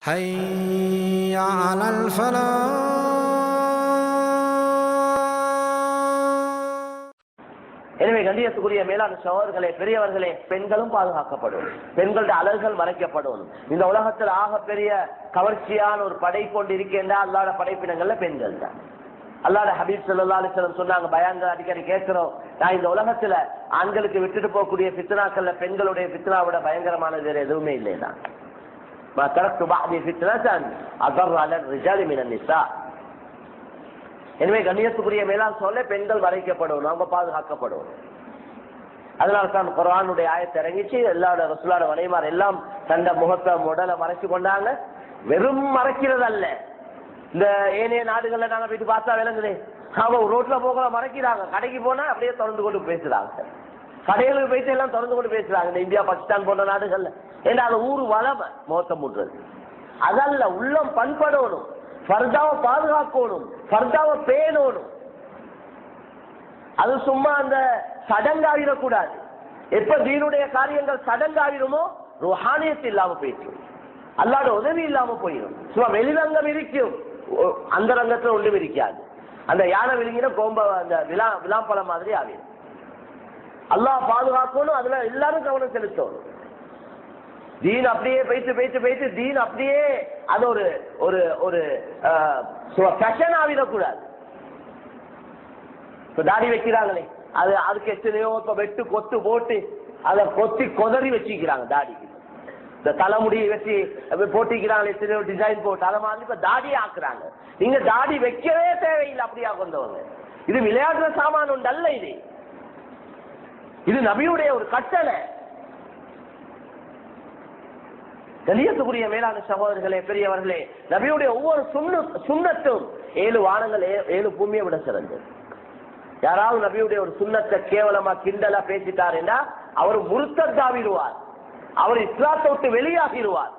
حي على الفلاح. எனவே கண்டியத்துக்குரிய மேலான சகோதரர்களே, பெரியவர்களே, பெண்களும் பாதுகாக்கப்படும், பெண்களுடைய அழகுகள் மறைக்கப்படும். இந்த உலகத்தில் ஆகப்பெரிய கவர்ச்சியான ஒரு படைப்பு கொண்டு இருக்கின்ற அல்லாஹ்வுடைய படைப்பினங்கள்ல பெண்கள் தான். அல்லாஹ்வுடைய ஹபீப் ஸல்லல்லாஹு அலைஹி வஸல்லம் சொன்னாங்க, பயான்கள் அடிக்கடி கேட்கிறோம், நான் இந்த உலகத்துல ஆண்களுக்கு விட்டுட்டு போகக்கூடிய ஃபித்னாக்கள்ல பெண்களுடைய ஃபித்னாவோட பயங்கரமானது வேற எதுவுமே இல்லைதான். ما تركت بعضي فتنة أضر على الرجال من النساء. எனவே கண்ணியத்துக்குரிய மேலாண் சொல்ல பெண்கள் மறைக்கப்படும், அவங்க பாதுகாக்கப்படும். அதனால தான் குர்ஆனுடைய ஆயத்தை இறங்கிச்சு, எல்லாரோட ரசூலோட மனைவிமார் எல்லாம் தந்த முகத்தை உடலை மறைச்சு கொண்டாங்க. வெறும் மறைக்கிறது அல்ல, இந்த ஏனைய நாடுகள்ல நாங்க போயிட்டு பார்த்தா விளங்குது, அவங்க ரோட்ல போக மறைக்கிறாங்க, கடைக்கு போனா அப்படியே திறந்து கொண்டு பேசுறாங்க, கடைகளுக்கு போயிட்டு எல்லாம் திறந்து கொண்டு பேசுறாங்க. இந்த இந்தியா பாகிஸ்தான் போன்ற நாடுகள்ல ஏன்னா அது ஊரு வளமை மோசம் முடுறது அதல்ல. உள்ளம் பண்படணும், ஃபர்தாவை பாதுகாக்கணும், ஃபர்தாவை பேணணும். அது சும்மா அந்த சடங்காயிடக்கூடாது. எப்ப தீனுடைய காரியங்கள் சடங்காயிடுமோ ருஹானியத்து இல்லாம போயிட்டு, அல்லாஹ்வுடைய உதவி இல்லாம போயிடும். சும்மா வெளிரங்கம் இருக்கும், அந்த ரங்கத்துல ஒன்றும் இருக்காது. அந்த யானை விழுங்கின கோம்ப அந்த விளாம்பழம் மாதிரி ஆகிடும். அல்லாஹ் பாதுகாக்கணும், அதுல எல்லாரும் கவனம் செலுத்தணும். தீன் அப்படியே போயிட்டு தீன் அப்படியே அது ஒரு ஒரு ஒரு ஃபேஷன் ஆகிடக்கூடாது. இப்ப தாடி வைக்கிறாங்களே, அது அதுக்கு எத்தனையோ இப்ப வெட்டு கொத்து போட்டு அதை கொத்தி கொதறி வச்சுக்கிறாங்க. தாடிக்கு இந்த தலைமுடியை வச்சு போட்டிக்கிறாங்க, எத்தனையோ டிசைன் போட்டு அதை மாதிரி இப்ப தாடியே ஆக்குறாங்க. நீங்க தாடி வைக்கவே தேவையில்லை, அப்படியா கொண்டவங்க. இது விளையாடுற சாமான் ஒன்று அல்ல, இது நபியுடைய ஒரு கட்டளை. கண்ணியத்துக்குரிய மேலான சகோதரர்களே, பெரியவர்களே, நபியுடைய ஒவ்வொரு சுன்னத்தும் 7 வானங்கள் 7 பூமியை விட சிறந்தது. யாராவது நபியுடைய ஒரு சுன்னத்தை கேவலமா கிண்டலா பேசிட்டாருன்னா அவர் முர்த்தத்தாவிடுவார், அவர் இஸ்லாத்தை விட்டு வெளியாகிடுவார்.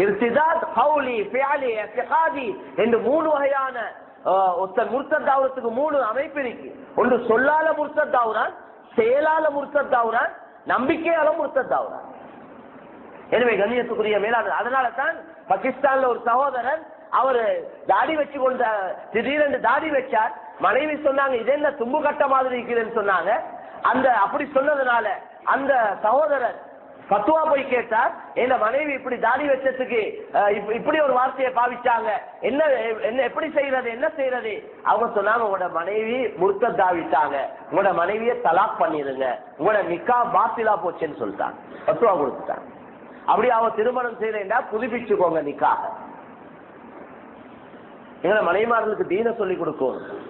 இர்திதாத், கௌலி, ஃபிஅலி, இஅ்திகாதி என்று 3 வகையான ஒருத்தர் முர்த்தத்தாவுறதுக்கு 3 அமைப்பு இருக்கு. ஒன்று சொல்லால முர்த்தத்தாவுறான், செயலால முர்த்தத்தாவுறான், நம்பிக்கையால முர்த்தத்தாவுறான். எனவே கண்ணியத்துக்குரிய மேலான, அதனால தான் பாகிஸ்தான்ல ஒரு சகோதரன் அவரு தாடி வச்சு கொண்ட திடீரென்று தாடி வச்சார். மனைவி சொன்னாங்க, இது என்ன தும்பு கட்ட மாதிரி இருக்குதுன்னு சொன்னாங்க. அந்த அப்படி சொன்னதுனால அந்த சகோதரர் பத்துவா போய் கேட்டார், என்ன மனைவி இப்படி தாடி வச்சதுக்கு இப்படி ஒரு வார்த்தையை பாவிச்சாங்க, என்ன என்ன எப்படி செய்யறது, என்ன செய்யறது? அவங்க சொன்னாங்க, உங்களோட மனைவி முர்த்தத்தாவிட்டாங்க, உங்களோட மனைவியை தலாக் பண்ணிருங்க, உங்களோட நிக்கா பாத்திலா போச்சுன்னு சொல்லிட்டாங்க, பத்துவா கொடுத்துட்டாங்க. அப்படி அவ திருமணம் செய்யறா புதுப்பிச்சுக்கோங்க நிக்காக. எங்களை மனைவிமார்களுக்கு தீன சொல்லி கொடுக்கணும்.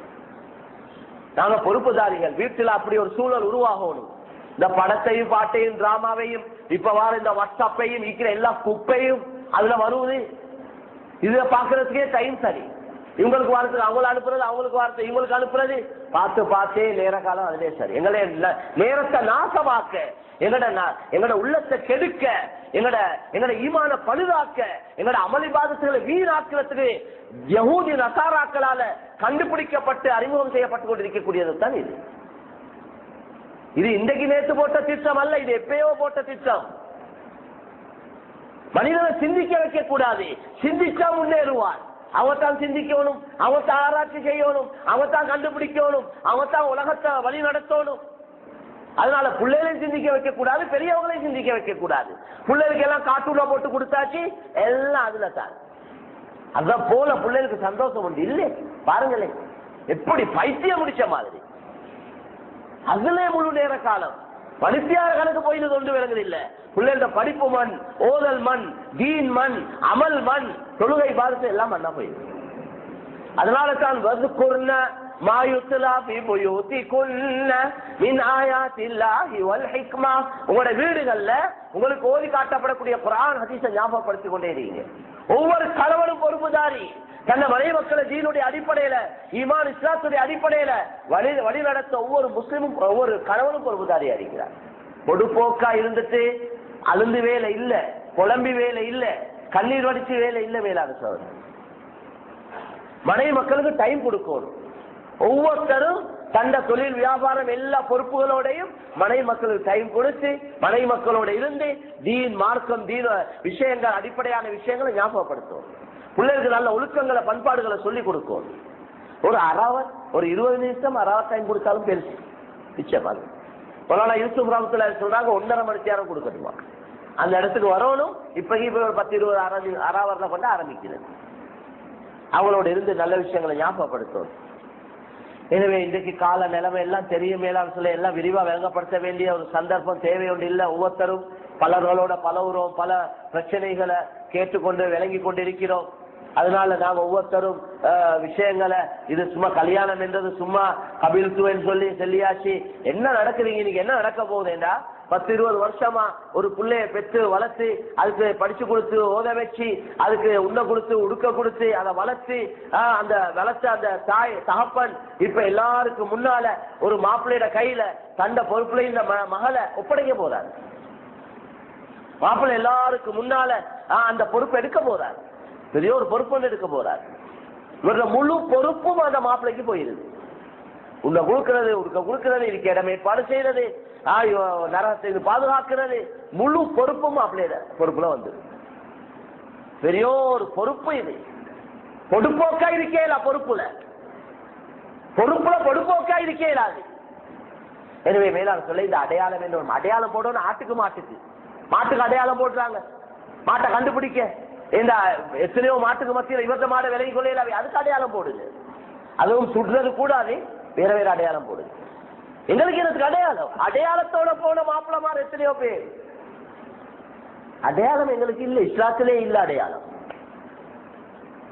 நாங்க பொறுப்புதாரிகள், வீட்டில் அப்படி ஒரு சூழல் உருவாகணும். இந்த படத்தையும் பாட்டையும் டிராமாவையும் இப்ப வார இந்த வாட்ஸ்அப்பையும் இருக்கிற எல்லா குப்பையும் அதுல வருவது, இத பாக்குறதுக்கே டைம் சரி. இவங்களுக்கு வாரத்துக்கு அவங்களை அனுப்புறது, அவங்களுக்கு வாரத்தை இவங்களுக்கு அனுப்புறது, பார்த்தே நேர காலம் அதுவே சரி. எங்களை நேரத்தை நாசமாக்க, எங்கட உள்ளத்தை கெடுக்க, எங்கட ஈமான பழுதாக்க, எங்கட அமளிபாதத்துகளை வீணாக்கிறதுக்கு யஹூதி நசாராக்களால கண்டுபிடிக்கப்பட்டு அறிமுகம் செய்யப்பட்டு கொண்டிருக்கக்கூடியது தான் இது. இது இன்றைக்கு நேற்று போட்ட திட்டம் அல்ல, இது எப்பயோ போட்ட திட்டம். மனிதனை சிந்திக்க வைக்க கூடாது, சிந்திச்சா முன்னேறுவார். அவத்தான் சிந்திக்கணும், அவத்தான் ஆராய்ச்சி செய்யணும், அவத்தான் கண்டுபிடிக்கணும், அவத்தான் உலகத்தை வழி நடத்தணும். அதனால பிள்ளைகளையும் சிந்திக்க வைக்க கூடாது, பெரியவங்களையும் சிந்திக்க வைக்க கூடாது. பிள்ளைகளுக்கு எல்லாம் கார்ட்டூன்ல போட்டு கொடுத்தாச்சு, எல்லாம் அதுல தான். அதான் போல பிள்ளைகளுக்கு சந்தோஷம் உண்டு இல்லை, பாருங்களேன் எப்படி பைத்தியம் முடிச்ச மாதிரி. அதுல முழு நேர காலம் மனுஷியார கணக்கு போயிட்டு கொண்டு விளங்குது இல்ல. பிள்ளைகளோட படிப்பு மண், ஓதல் மண், தீன் மண், அமல் மண், தொழுகை பாதத்தை எல்லாம் மண்ணா போயிடுது. அதனால தான் வதுகுர்ன மா யுத்லா ஃபீ புயூதிகுன்ன மின் ஆயாத்தில்லாஹி வல் ஹிக்மா. உங்களுடைய வீடுகள்ல உங்களுக்கு ஓதி காட்டப்படக்கூடிய குர்ஆன் ஹதீஸை ஞாபகப்படுத்திக் கொண்டே இருக்கீங்க. ஒவ்வொரு கணவனும் பொறுப்புதாரி, தன்னை மனைவி மக்களை தீனுடைய அடிப்படையில, ஈமான் இஸ்லாத்துடைய அடிப்படையில வழி நடத்த ஒவ்வொரு முஸ்லிமும் ஒவ்வொரு கணவனும் பொறுப்புதாரியா இருக்கிறார். பொடுப்போக்கா இருந்துட்டு அழுந்து வேலை இல்ல, புலம்பி வேலை இல்ல, கண்ணீர் வடிச்சு வேலை இல்ல. வேளாண் சோதனை மனைவி மக்களுக்கு டைம் கொடுக்கணும். ஒவ்வொருத்தரும் தந்த தொழில் வியாபாரம் எல்லா பொறுப்புகளோடையும் மனைவி மக்களுக்கு டைம் கொடுத்து மனைவி மக்களோட இருந்து தீன் மார்க்கம் தீன விஷயங்கள் அடிப்படையான விஷயங்களை ஞாபகப்படுத்தும். பிள்ளைகளுக்கு நல்ல ஒழுக்கங்களை பண்பாடுகளை சொல்லிக் கொடுக்கும். ஒரு அராவர் ஒரு 20 நிமிஷம் அராவர் டைம் கொடுத்தாலும் பெருசு நிச்சயமாக. யூசுப் ரஹ்மத்துல்லாஹி சொல்றாங்க 1.5 மணி நேரம் கொடுக்கணுமா அந்த இடத்துக்கு வரணும். இப்ப ஒரு 10-20 அராவர்ல கொண்டு ஆரம்பிக்கிறது. அவங்களோட இருந்து நல்ல விஷயங்களை ஞாபகப்படுத்தும். எனவே இன்றைக்கு கால நிலைமை எல்லாம் தெரியும் மேலான்னு சொல்ல எல்லாம் விரிவா விளங்கப்படுத்த வேண்டிய ஒரு சந்தர்ப்பம் தேவை ஒன்று இல்லை. ஒவ்வொருத்தரும் பலர்களோட பலவுறோம், பல பிரச்சனைகளை கேட்டுக்கொண்டு விளங்கி கொண்டிருக்கிறோம். அதனால நாங்க ஒவ்வொருத்தரும் விஷயங்களை இது சும்மா கல்யாணம் என்றது சும்மா கபில்துவன்னு சொல்லி சொல்லியாச்சு. என்ன நடக்குறீங்க இன்னைக்கு, என்ன நடக்க போகுதுண்டா 10-20 வருஷமா ஒரு பிள்ளைய பெற்று வளர்த்து அதுக்கு படிச்சு கொடுத்து ஓத வச்சு அதுக்கு உண்ண கொடுத்து உடுக்க கொடுத்து அதை வளர்த்து அந்த வளர்த்த அந்த தாய் தகப்பன் இப்ப எல்லாருக்கும் முன்னால ஒரு மாப்பிள்ளையோட கையில தண்ட பொறுப்புல இந்த மகளை ஒப்படைக்க போறாரு. மாப்பிள்ளை எல்லாருக்கும் முன்னால அந்த பொறுப்பு எடுக்க போறாரு. பெரிய ஒரு பொறுப்பு எடுக்க போறாரு. இவரோட முழு பொறுப்பும் அந்த மாப்பிள்ளைக்கு போயிருது. உன்னை கொடுக்கிறது உடுக்க கொடுக்கிறது இதுக்கு இடம் ஏற்பாடு செய்யறது நரகத்தை பாதுகாக்கிறது முழு பொறுப்பும் மாப்பிள்ளையோட பொறுப்புல வந்து பெரிய ஒரு பொறுப்பு. இது பொடுப்போக்கா இருக்கேல பொறுப்புல பொடுப்போக்கா இருக்கேலாது. எனவே மேலான சொல்ல இந்த அடையாளம் என்ன அடையாளம் போடணும். மாட்டுக்கு அடையாளம் போடுறாங்க. மாட்டை கண்டுபிடிக்க இந்த எத்தனையோ மாட்டுக்கு மத்தியில் இவற்ற மாட விலகி கொள்ளையில அதுக்கு அடையாளம் போடுது. அதுவும் சுடுறது கூடாது, வேற வேற அடையாளம் போடுது. எங்களுக்கு எனக்கு அடையாளத்தோட போன மாப்பிளமார் எத்தனையோ பேர். அடையாளம் எங்களுக்கு இல்லை, இஸ்லாத்திலே இல்ல அடையாளம்.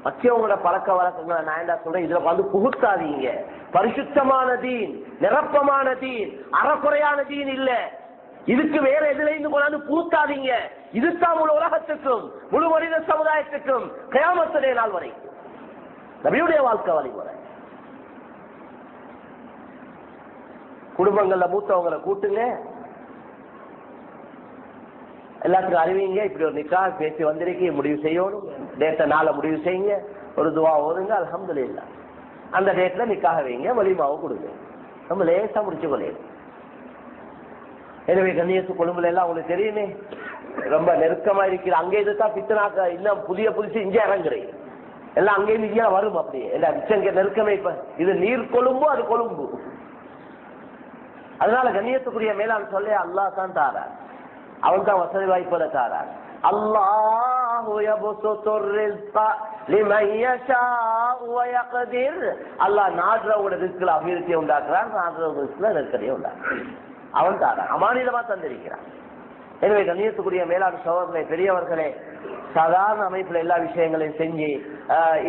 மற்றவங்களோட பழக்க வழக்கங்களை நான் என்ன சொல்றேன், இதுல வந்து புகுத்தாதீங்க. பரிசுத்தமான தீன், நிரப்பமான தீன், அறக்குறையான தீன் இல்ல. இதுக்கு வேற எதிலிருந்து கொண்டாந்து பூத்தாதீங்க. இதுதான் முழு உலகத்துக்கும் முழு மனித சமுதாயத்துக்கும் கியாமத்துடைய நாள் வரைக்கும் நபியுடைய வாழ்க்கை வழிமுறை. குடும்பங்கள்ல மூத்தவங்களை கூட்டுங்க, எல்லாத்துக்கும் அறிவிங்க. இப்படி ஒரு நிக்கா பேசி வந்திருக்கு, முடிவு செய்யணும். டேட்ட நாளை முடிவு செய்யுங்க, ஒரு துவா ஓதுங்க, அல்ஹம்துலில்லாஹ். அந்த டேட்ல நிக்காக வைங்க, வலிமாவும் கொடுங்க. நம்ம லேசா முடிச்சு கொள்ளையும். எனவே கண்ணியத்து கொழும்புல எல்லாம் உங்களுக்கு தெரியுமே ரொம்ப நெருக்கமா இருக்கிற. அங்கே இதுதான் பித்தனாக்க இன்னும் புதுசு இங்கே இறங்குறேன் எல்லாம் அங்கே இங்கே வரும். அப்படியே எல்லாம் மிச்சங்க நெருக்கமே. இப்ப இது நீர் கொழும்பு, அது கொழும்பு. அதனால கண்ணியத்துக்குரிய மேலான் சொல்ல அல்லாஹ் தான் தாரார். அவன் தான் வசதி வாய்ப்புகளை தாரார். அல்லாஹு யப்சுத்துர் ரிஸ்க லிமன் யஷாஉ வ யக்திர். அல்லாஹ் நாடுறவங்களோட ரிஸ்க்ல அபிவிருத்தியை உண்டாக்குறான், நாடுறவங்க ரிஸ்க்ல நெருக்கடியை உண்டாக்குறான். அவன் தாரான், அமானிதமா தந்திருக்கிறான். எனவே கண்ணியத்துக்குரிய மேலாண் சகோதரர்களே, பெரியவர்களே, சாதாரண அமைப்புல எல்லா விஷயங்களையும் செஞ்சு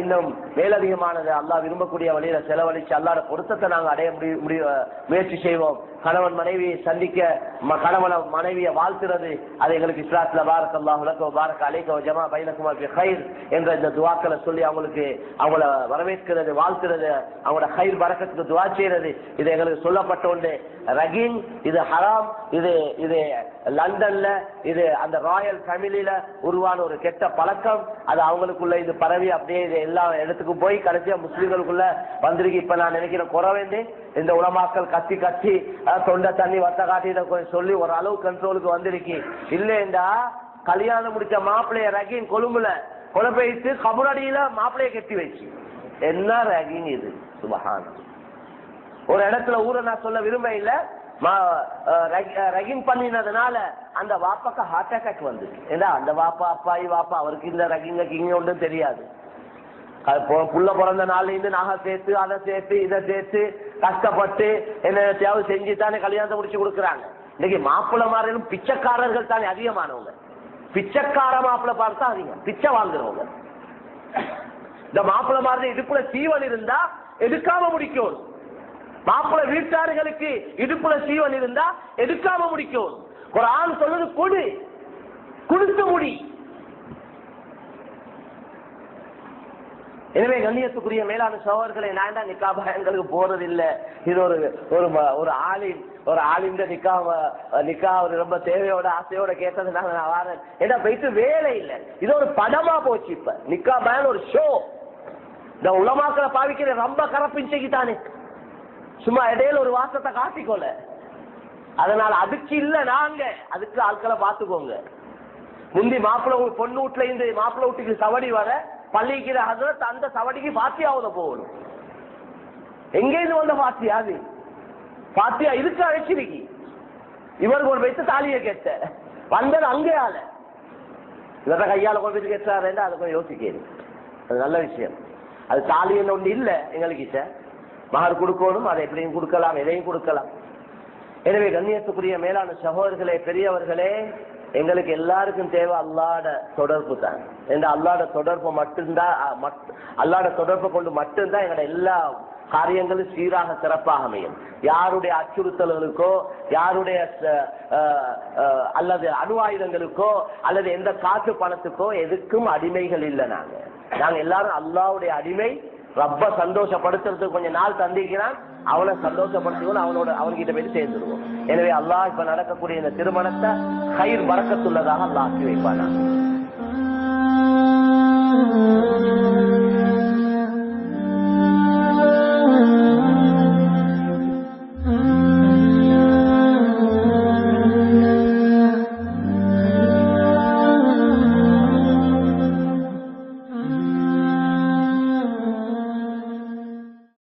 இன்னும் மேலதிகமானது அல்லாஹ் விரும்பக்கூடிய வழியில செலவழிச்சு அல்லாஹ்ட பொருத்தத்தை நாங்கள் அடைய முயற்சி செய்வோம். கணவன் மனைவியை சந்திக்க, கணவன் மனைவியை வாழ்த்துறது, அது எங்களுக்கு இஸ்லாத்துல பாரக் அல்லாஹ் லக வ பாரக் அலைக வ ஜமா பைனகுமா ஃபி கைர் என்ற இந்த துஆக்களை சொல்லி அவங்கள வரவேற்கிறது, வாழ்த்துறது, அவங்களோட கைர் பரக்கத்துக்கு துஆ செய்யறது, இது எங்களுக்கு சொல்லப்பட்ட ஒன்று. ரகிங் இது ஹராம். இது லண்டன்ல இது அந்த ராயல் ஃபேமிலியில உருவான ஒரு கெட்ட பழக்கம். அது அவங்களுக்குள்ள இது பரவி அப்படியே இது எல்லா இடத்துக்கும் போய் கடைசியா முஸ்லிம்களுக்குள்ள வந்திருக்கு. இப்ப நான் நினைக்கிறேன் குறவேண்டி இந்த உலமாக்கள் கத்தி தொண்டை தண்ணி வத்த காட்டி சொல்லி ஒரு அளவு கண்ட்ரோலுக்கு வந்திருக்கு. இல்லைண்டா கல்யாணம் முடிச்ச மாப்பிள்ளைய ரகிங் கொழும்புல கொலைப்பயிட்டு கபுரடியில மாப்பிள்ளைய கட்டி வச்சு என்ன ரகிங் இது சுபஹான். ஒரு இடத்துல ஊரை நான் சொல்ல விரும்ப இல்ல, ரகிங் பண்ணினதுனால அந்த வாப்பாக்கு ஹார்ட் அட்டாக் வந்து. ஏன்னா அந்த வாப்பா அப்பாயி வாப்பா அவருக்கு இந்த ரகிங்க கிங்க ஒன்றும் தெரியாது. புள்ள பிறந்த நாள்ல இருந்து நகை சேர்த்து அதை சேர்த்து இதை சேர்த்து கஷ்டப்பட்டு என்ன தேவை செஞ்சு தானே கல்யாணத்தை முடிச்சு கொடுக்குறாங்க. இன்னைக்கு மாப்பிள்ளை மாறும் பிச்சைக்காரர்கள் தானே அதிகமானவங்க. பிச்சைக்கார மாப்பிள்ளை பார்த்தா அதிகம் பிச்சை வாங்குறவங்க. இந்த மாப்பிள்ளை மாறு இடுப்புல சீவன் இருந்தா எடுக்காம முடிக்கும். மாப்பிள்ளை வீட்டார்களுக்கு இடுப்புல சீவன் இருந்தா எடுக்காம முடிக்கும். குர்ஆன் சொல்லுது கொடுத்து முடி. எனவே கண்ணியத்துக்குரிய மேலான சகோதரர்களை, நான் தான் நிக்கா எங்களுக்கு போறது இல்லை. இது ஒரு ஆளின் நிக்கா ஒரு ரொம்ப தேவையோட ஆசையோட கேட்டதுனால நான் வரேன். ஏன்னா போயிட்டு வேலை இல்லை, இது ஒரு படமா போச்சு. இப்ப நிக்கா பயன் ஒரு ஷோ. இந்த உலமாக்களை பாவிக்கிற ரொம்ப கரப்பிஞ்சைக்கு தானே சும்மா இடையில ஒரு வாசத்தை காட்டிக்கொள்ள. அதனால அதுக்கு இல்ல, நாங்க அதுக்கு ஆட்களை பார்த்துக்கோங்க. முந்தி மாப்பிள்ளை பொண்ணு வீட்டுல இருந்து மாப்பிள்ளை வீட்டுக்கு சவடி வர பள்ளிக்கிற அந்த சவடிக்கு பாத்தியாவத போகணும். எங்கேருந்து வந்த பாத்தியா? அது பாத்தியா இதுக்கு அழைச்சிருக்கி. இவர் கொண்டு வைத்து தாலியை கேட்ட வந்தது அங்கே ஆள இவர கையால கொண்டு போய் கேட்டாரு. அதை கொஞ்சம் யோசிக்கிறது, அது நல்ல விஷயம். அது தாலின்னு ஒண்ணு இல்ல எங்களுக்கு. மகர் கொடுக்கணும், அதை எப்படியும் கொடுக்கலாம், எதையும் கொடுக்கலாம். எனவே கண்ணியத்துக்குரிய மேலான சகோதரர்களே, பெரியவர்களே, எங்களுக்கு எல்லாருக்கும் தேவை அல்லாஹ்ட தொடர்பு தான். அல்லாஹ்ட தொடர்பு மட்டும்தான், அல்லாஹ்ட தொடர்பு கொண்டு மட்டும்தான் எங்களோட எல்லா காரியங்களும் சீராக சிறப்பாக அமையும். யாருடைய அச்சுறுத்தல்களுக்கோ, யாருடைய அல்லது அணு ஆயுதங்களுக்கோ, அல்லது எந்த காசு பணத்துக்கோ எதுக்கும் அடிமைகள் இல்லை. நாங்க எல்லாரும் அல்லாஹ்வுடைய அடிமை. ரப்ப சந்தோஷப்படுத்துறதுக்கு கொஞ்சம் நாள் தந்திக்கிறான், அவனை சந்தோஷப்படுத்திக்கணும், அவன்கிட்ட போய் சேர்ந்துருவோம். எனவே அல்லாஹ் இப்ப நடக்கக்கூடிய இந்த திருமணத்தை கயிர் பறக்கத்துள்ளதாக அல்லாஹ் ஆக்கி வைப்பானா.